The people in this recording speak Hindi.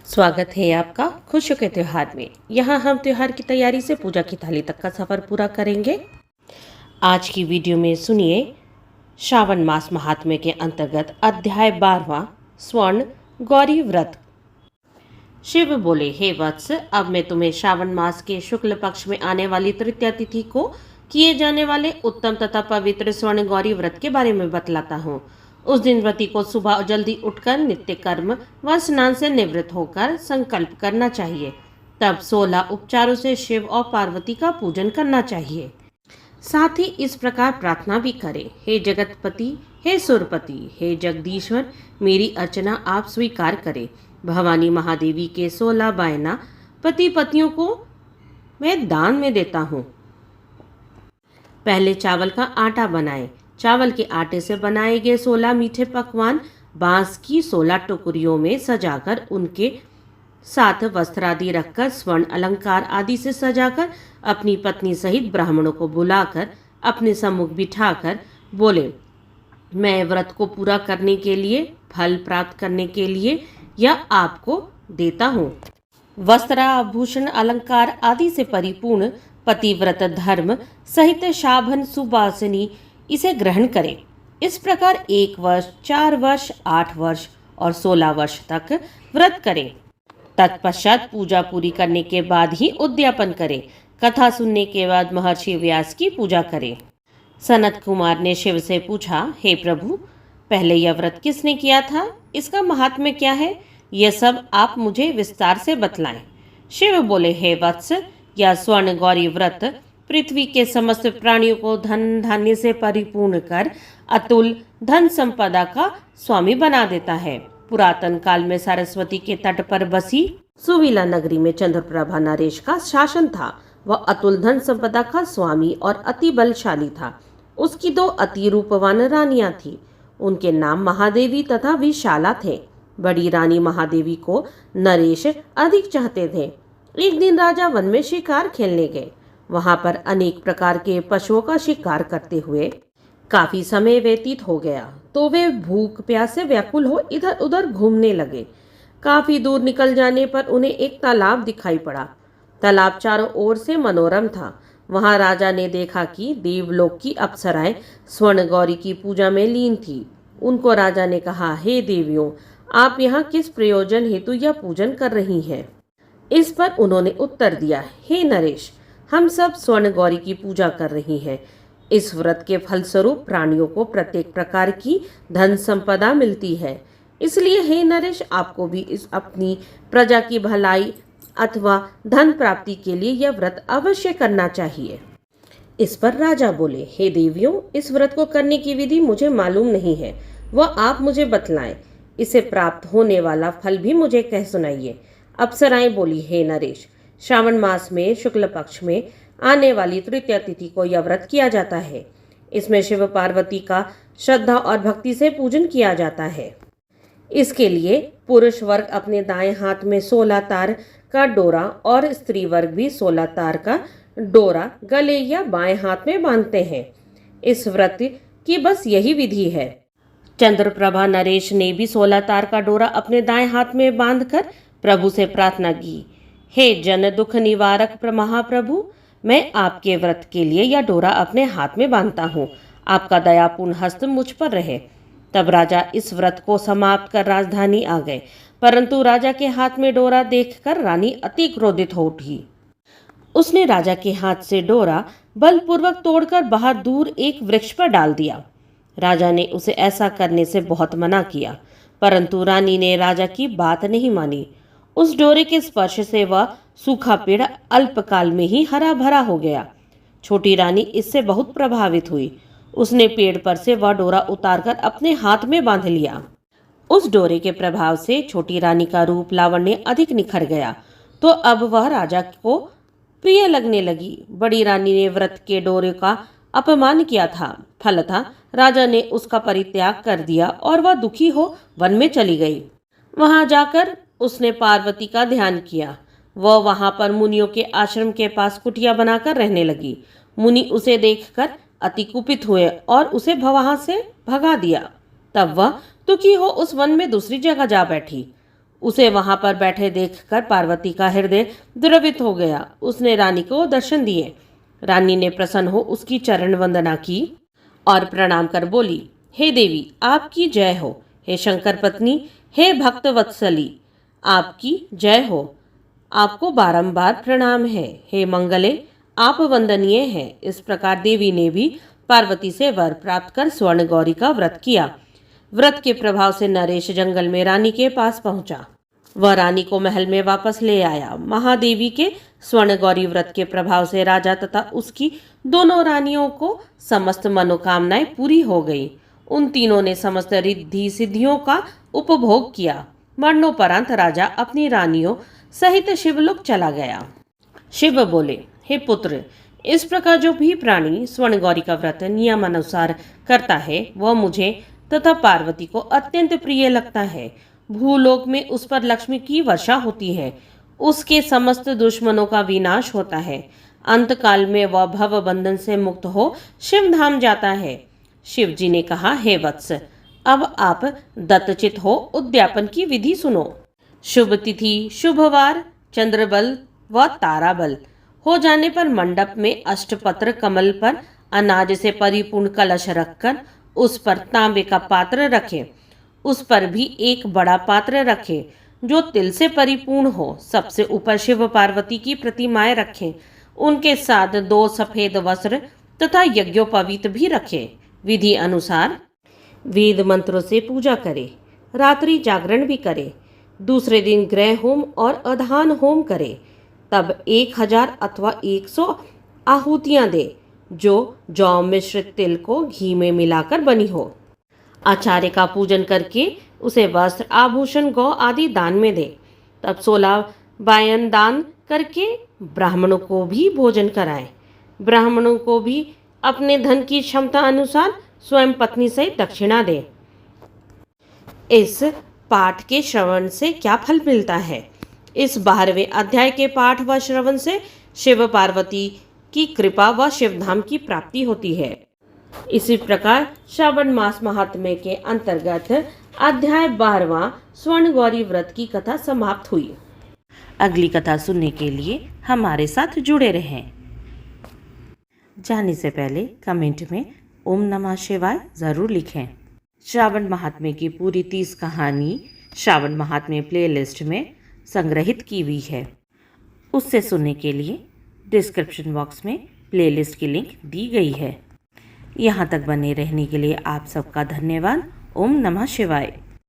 स्वागत है आपका खुशियों के त्योहार में। यहाँ हम त्योहार की तैयारी से पूजा की थाली तक का सफ़र पूरा करेंगे। आज की वीडियो में सुनिए श्रावण मास महात्म्य के अंतर्गत अध्याय 12वां स्वर्ण गौरी व्रत। शिव बोले, हे वत्स, अब मैं तुम्हें श्रावण मास के शुक्ल पक्ष में आने वाली तृतीया तिथि को किए जाने वाले उत्तम तथा पवित्र स्वर्ण गौरी व्रत के बारे में बतलाता हूँ। उस दिन व्रती को सुबह जल्दी उठकर नित्य कर्म व स्नान से निवृत्त होकर संकल्प करना चाहिए। तब 16 उपचारों से शिव और पार्वती का पूजन करना चाहिए। साथ ही इस प्रकार प्रार्थना भी करें, हे जगतपति, हे सुरपति, हे जगदीश्वर, मेरी अर्चना आप स्वीकार करें। भवानी महादेवी के 16 बायना पति पत्नियों को मैं दान में देता हूँ। पहले चावल का आटा बनाएं। चावल के आटे से बनाए गए 16 मीठे पकवान बांस की 16 टुकड़ियों में सजाकर उनके साथ वस्त्र आदि रखकर स्वर्ण अलंकार आदि से सजाकर अपनी पत्नी सहित ब्राह्मणों को बुलाकर अपने सम्मुख बिठाकर बोले, मैं व्रत को पूरा करने के लिए, फल प्राप्त करने के लिए यह आपको देता हूँ। वस्त्र आभूषण अलंकार आदि से परिपूर्ण पतिव्रत धर्म सहित शाभन सुवासिनी इसे ग्रहण करें। इस प्रकार 1 वर्ष, 4 वर्ष, 8 वर्ष और 16 वर्ष तक व्रत करें। तत्पश्चात पूजा पूरी करने के बाद ही उद्यापन करें। कथा सुनने के बाद महर्षि व्यास की पूजा करें। सनत कुमार ने शिव से पूछा, हे प्रभु, पहले यह व्रत किसने किया था? इसका महात्म्य क्या है? यह सब आप मुझे विस्तार से बतलाएं। शिव बोले, हे वत्स, यह स्वर्ण गौरी व्रत पृथ्वी के समस्त प्राणियों को धन धान्य से परिपूर्ण कर अतुल धन संपदा का स्वामी बना देता है। पुरातन काल में सरस्वती के तट पर बसी सुविला नगरी में चंद्रप्रभा नरेश का शासन था। वह अतुल धन संपदा का स्वामी और अति बलशाली था। उसकी 2 अति रूपवान रानियां थीं। उनके नाम महादेवी तथा विशाला थे। बड़ी रानी महादेवी को नरेश अधिक चाहते थे। एक दिन राजा वन में शिकार खेलने गए। वहां पर अनेक प्रकार के पशुओं का शिकार करते हुए काफी समय व्यतीत हो गया तो वे भूख प्यास से व्याकुल हो इधर उधर घूमने लगे। काफी दूर निकल जाने पर उन्हें एक तालाब दिखाई पड़ा। तालाब चारों ओर से मनोरम था। वहां राजा ने देखा कि देवलोक की अप्सराएं स्वर्ण गौरी की पूजा में लीन थी। उनको राजा ने कहा, हे देवियों, आप यहाँ किस प्रयोजन हेतु यह पूजन कर रही हैं? इस पर उन्होंने उत्तर दिया, हे नरेश, हम सब स्वर्ण गौरी की पूजा कर रही हैं। इस व्रत के फलस्वरूप प्राणियों को प्रत्येक प्रकार की धन संपदा मिलती है। इसलिए हे नरेश, आपको भी इस अपनी प्रजा की भलाई अथवा धन प्राप्ति के लिए यह व्रत अवश्य करना चाहिए। इस पर राजा बोले, हे देवियों, इस व्रत को करने की विधि मुझे मालूम नहीं है, वह आप मुझे बतलाएं। इसे प्राप्त होने वाला फल भी मुझे कह सुनाइए। अप्सराएं बोली, हे नरेश, श्रावण मास में शुक्ल पक्ष में आने वाली तृतीया तिथि को यह व्रत किया जाता है। इसमें शिव पार्वती का श्रद्धा और भक्ति से पूजन किया जाता है। इसके लिए पुरुष वर्ग अपने दाएं हाथ में 16 तार का डोरा और स्त्री वर्ग भी 16 तार का डोरा गले या बाएं हाथ में बांधते हैं। इस व्रत की बस यही विधि है। चंद्रप्रभा नरेश ने भी 16 तार का डोरा अपने दाएं हाथ में बांधकर प्रभु से प्रार्थना की, हे जन दुख निवारक महाप्रभु, मैं आपके व्रत के लिए यह डोरा अपने हाथ में बांधता हूँ। आपका दयापूर्ण हस्त मुझ पर रहे। तब राजा इस व्रत को समाप्त कर राजधानी आ गए, परंतु राजा के हाथ में डोरा देखकर रानी अति क्रोधित हो उठी। उसने राजा के हाथ से डोरा बलपूर्वक तोड़कर बाहर दूर एक वृक्ष पर डाल दिया। राजा ने उसे ऐसा करने से बहुत मना किया, परंतु रानी ने राजा की बात नहीं मानी। उस डोरे के स्पर्श से वह सूखा पेड़ अल्पकाल में ही हरा भरा हो गया। छोटी रानी इससे बहुत प्रभावित हुई। उसने पेड़ पर से वह डोरा उतारकर अपने हाथ में बांध लिया। उस डोरे के प्रभाव से छोटी रानी का रूप लावण्य अधिक निखर गया, तो अब वह राजा को प्रिय लगने लगी। बड़ी रानी ने व्रत के डोरे का अपमान किया था। फलतः राजा ने उसका परित्याग कर दिया और वह दुखी हो वन में चली गई। वहां जाकर उसने पार्वती का ध्यान किया। वह वहां पर मुनियों के आश्रम के पास कुटिया बनाकर रहने लगी। मुनि उसे देखकर अति कुपित हुए और उसे वहां से भगा दिया। तब वह दुखी हो उस वन में दूसरी जगह जा बैठी। उसे वहां पर बैठे देखकर पार्वती का हृदय द्रवित हो गया। उसने रानी को दर्शन दिए। रानी ने प्रसन्न हो उसकी चरण वंदना की और प्रणाम कर बोली, हे देवी, आपकी जय हो। हे शंकर पत्नी, हे भक्त वत्सली, आपकी जय हो। आपको बारंबार प्रणाम है। हे मंगले, आप वंदनीय हैं। इस प्रकार देवी ने भी पार्वती से वर प्राप्त कर स्वर्ण गौरी का व्रत किया। व्रत के प्रभाव से नरेश जंगल में रानी के पास पहुंचा। वह रानी को महल में वापस ले आया। महादेवी के स्वर्ण गौरी व्रत के प्रभाव से राजा तथा उसकी दोनों रानियों को समस्त मनोकामनाएं पूरी हो गई। उन तीनों ने समस्त रिद्धि सिद्धियों का उपभोग किया। मरणोपरांत राजा अपनी रानियों सहित शिवलोक चला गया। शिव बोले, हे पुत्र, इस प्रकार जो भी प्राणी स्वर्ण गौरी का व्रत नियमानुसार करता है वह मुझे तथा पार्वती को अत्यंत प्रिय लगता है। भूलोक में उस पर लक्ष्मी की वर्षा होती है। उसके समस्त दुश्मनों का विनाश होता है। अंतकाल में वह भव बंधन से मुक्त हो शिवधाम जाता है। शिव जी ने कहा, हे वत्स, अब आप दत्तचित हो उद्यापन की विधि सुनो। शुभ तिथि, शुभवार, चंद्रबल व ताराबल हो जाने पर मंडप में अष्टपत्र कमल पर अनाज से परिपूर्ण कलश रखकर उस पर तांबे का पात्र रखें। उस पर भी एक बड़ा पात्र रखें जो तिल से परिपूर्ण हो। सबसे ऊपर शिव पार्वती की प्रतिमाएं रखें। उनके साथ 2 सफेद वस्त्र तथा यज्ञोपवीत भी रखें। विधि अनुसार वेद मंत्रों से पूजा करें। रात्रि जागरण भी करें। दूसरे दिन ग्रह होम और अधान होम करें। तब 1000 अथवा 100 आहुतियां दे जो जौ मिश्रित तिल को घी में मिलाकर बनी हो। आचार्य का पूजन करके उसे वस्त्र, आभूषण, गौ आदि दान में दे। तब 16 वायन दान करके ब्राह्मणों को भी भोजन कराए। ब्राह्मणों को भी अपने धन की क्षमता अनुसार स्वयं पत्नी से दक्षिणा दे। इस पाठ के श्रवण से क्या फल मिलता है? इस 12वें अध्याय के पाठ व श्रवण से शिव पार्वती की कृपा व शिवधाम की प्राप्ति होती है। इसी प्रकार श्रावण मास महात्म्य के अंतर्गत अध्याय 12वां स्वर्ण गौरी व्रत की कथा समाप्त हुई। अगली कथा सुनने के लिए हमारे साथ जुड़े रहें। जाने से पहले कमेंट में ओम नमः शिवाय जरूर लिखें। श्रावण महात्म्य की पूरी 30 कहानी श्रावण महात्म्य प्लेलिस्ट में संग्रहित की हुई है। उससे सुनने के लिए डिस्क्रिप्शन बॉक्स में प्लेलिस्ट की लिंक दी गई है। यहाँ तक बने रहने के लिए आप सबका धन्यवाद। ओम नमः शिवाय।